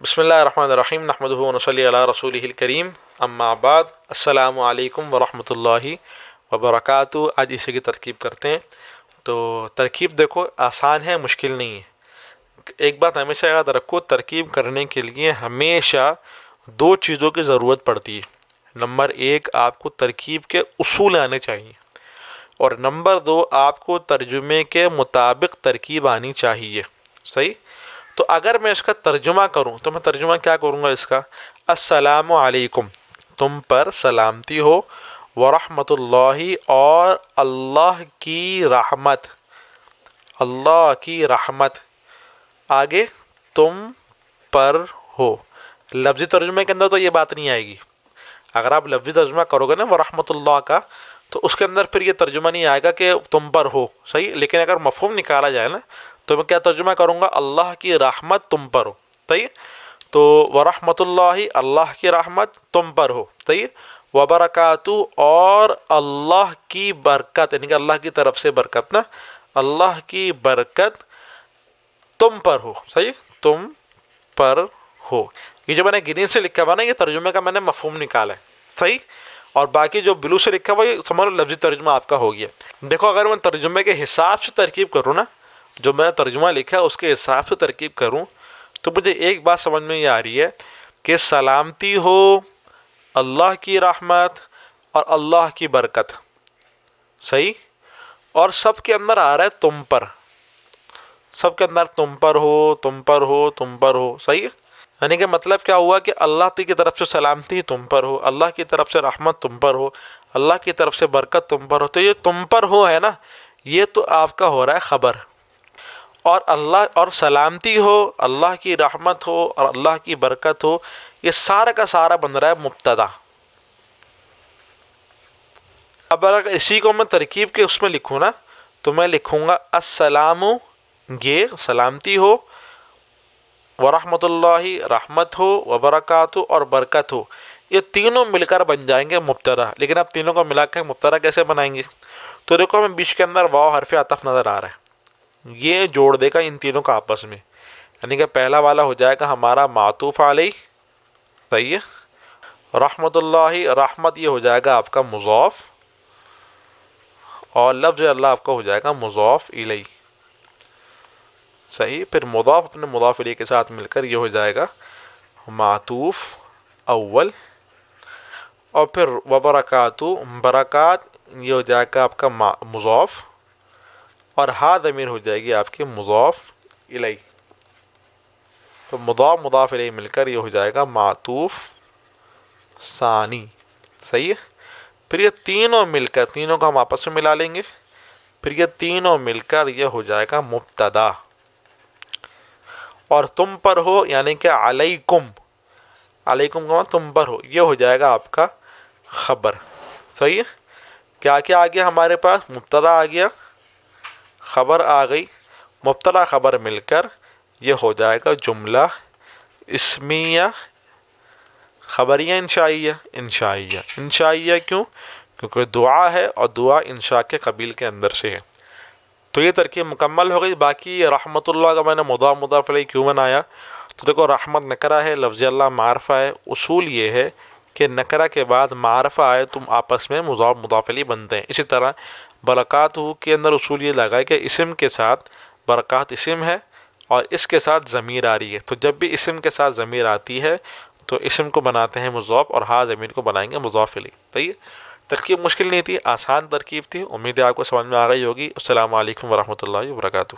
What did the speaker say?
بسم اللہ الرحمن الرحیم نحمدہ ونصلی علی رسولہ الکریم اما بعد السلام علیکم ورحمۃ اللہ وبرکاتہ۔ آج اسی کی ترکیب کرتے ہیں۔ تو ترکیب دیکھو آسان ہے، مشکل نہیں ہے۔ ایک بات ہمیشہ یاد رکھو، ترکیب کرنے کے لیے ہمیشہ دو چیزوں کی ضرورت پڑتی ہے۔ نمبر ایک، آپ کو ترکیب کے اصول آنے چاہیے، اور نمبر دو، آپ کو ترجمے کے مطابق ترکیب آنی چاہیے۔ صحیح؟ تو اگر میں اس کا ترجمہ کروں تو میں ترجمہ کیا کروں گا اس کا؟ السلام علیکم، تم پر سلامتی ہو، ورحمۃ اللہ، اور اللہ کی رحمت، اللہ کی رحمت، آگے تم پر ہو۔ لفظی ترجمے کے اندر تو یہ بات نہیں آئے گی۔ اگر آپ لفظی ترجمہ کرو گے نا ورحمۃ اللہ کا، تو اس کے اندر پھر یہ ترجمہ نہیں آئے گا کہ تم پر ہو۔ صحیح؟ لیکن اگر مفہوم نکالا جائے نا تو میں کیا ترجمہ کروں گا؟ اللہ کی رحمت تم پر ہو۔ صحیح؟ تو ورحمۃ اللہ، اللہ کی رحمت تم پر ہو۔ صحیح؟ وبرکاتہ، اور اللہ کی برکت، یعنی کہ اللہ کی طرف سے برکت نا، اللہ کی برکت تم پر ہو۔ صحیح؟ تم پر ہو۔ یہ جو میں نے گرین سے لکھا ہوا نا، یہ ترجمے کا میں نے مفہوم نکالا ہے۔ صحیح؟ اور باقی جو بلو سے لکھا ہوا یہ سمجھ لو لفظی ترجمہ آپ کا ہو گیا۔ دیکھو اگر میں ترجمے کے حساب سے ترکیب کروں نا، جو میں نے ترجمہ لکھا ہے اس کے حساب سے ترکیب کروں، تو مجھے ایک بات سمجھ میں یہ آ رہی ہے کہ سلامتی ہو، اللہ کی رحمت، اور اللہ کی برکت۔ صحیح؟ اور سب کے اندر آ رہا ہے تم پر، سب کے اندر تم پر ہو، تم پر ہو، تم پر ہو۔ صحیح؟ یعنی کہ مطلب کیا ہوا کہ اللہ کی طرف سے سلامتی تم پر ہو، اللہ کی طرف سے رحمت تم پر ہو، اللہ کی طرف سے برکت تم پر ہو۔ تو یہ تم پر ہو ہے نا، یہ تو آپ کا ہو رہا ہے خبر، اور اللہ اور سلامتی ہو، اللہ کی رحمت ہو، اور اللہ کی برکت ہو، یہ سارا کا سارا بن رہا ہے مبتدا۔ اب اگر اسی کو میں ترکیب کے اس میں لکھوں نا، تو میں لکھوں گا السلام، یہ سلامتی ہو، ورحمۃ اللہ، رحمت ہو، وبرکاتہ، اور برکت ہو۔ یہ تینوں مل کر بن جائیں گے مبتدا۔ لیکن اب تینوں کو ملا کر مبتدا کیسے بنائیں گے؟ تو دیکھو ہمیں بیچ کے اندر واو حرف عطف نظر آ رہا ہے، یہ جوڑ دے گا ان تینوں کا آپس میں، یعنی کہ پہلا والا ہو جائے گا ہمارا معطوف علیہ۔ صحیح ہے؟ رحمت اللہ، رحمت یہ ہو جائے گا آپ کا مضاف، اور لفظ اللہ آپ کا ہو جائے گا مضاف الیہ۔ صحیح؟ پھر مضاف اپنے مضاف الیہ کے ساتھ مل کر یہ ہو جائے گا معطوف اول، اور پھر وبرکاتہ، برکات یہ ہو جائے گا آپ کا مضاف، اور ہا ضمیر ہو جائے گی آپ کی مضاف الیہ۔ تو مضاف مضاف الیہ مل کر یہ ہو جائے گا معطوف ثانی۔ صحیح ہے؟ پھر یہ تینوں مل کر، تینوں کو ہم آپس میں ملا لیں گے، پھر یہ تینوں مل کر یہ ہو جائے گا مبتدا۔ اور تم پر ہو یعنی کہ علیکم، علیکم کا تم پر ہو، یہ ہو جائے گا آپ کا خبر۔ صحیح ہے؟ کیا کیا آ گیا ہمارے پاس؟ مبتدا آ گیا، خبر آ گئی، مبتدا خبر مل کر یہ ہو جائے گا جملہ اسمیہ، خبریہ انشائیہ، انشائیہ۔ انشائیہ کیوں؟ کیونکہ دعا ہے، اور دعا انشاء کے قبیل کے اندر سے ہے۔ تو یہ ترکیب مکمل ہو گئی۔ باقی رحمت اللہ کا میں نے مضاف مضاف علیہ کیوں بنایا؟ تو دیکھو رحمت نکرہ ہے، لفظ اللہ معرفہ ہے۔ اصول یہ ہے کہ نکرہ کے بعد معرفہ آئے تم آپس میں مضاف مضاف علیہ بنتے ہیں۔ اسی طرح برکاتہ کے اندر اصول یہ لگا ہے کہ اسم کے ساتھ، برکات اسم ہے اور اس کے ساتھ ضمیر آ رہی ہے، تو جب بھی اسم کے ساتھ ضمیر آتی ہے تو اسم کو بناتے ہیں مضاف، اور ہا ضمیر کو بنائیں گے مضاف الیہ۔ صحیح؟ ترکیب مشکل نہیں تھی، آسان ترکیب تھی۔ امید ہے آپ کو سمجھ میں آ گئی ہوگی۔ السلام علیکم ورحمۃ اللہ وبرکاتہ۔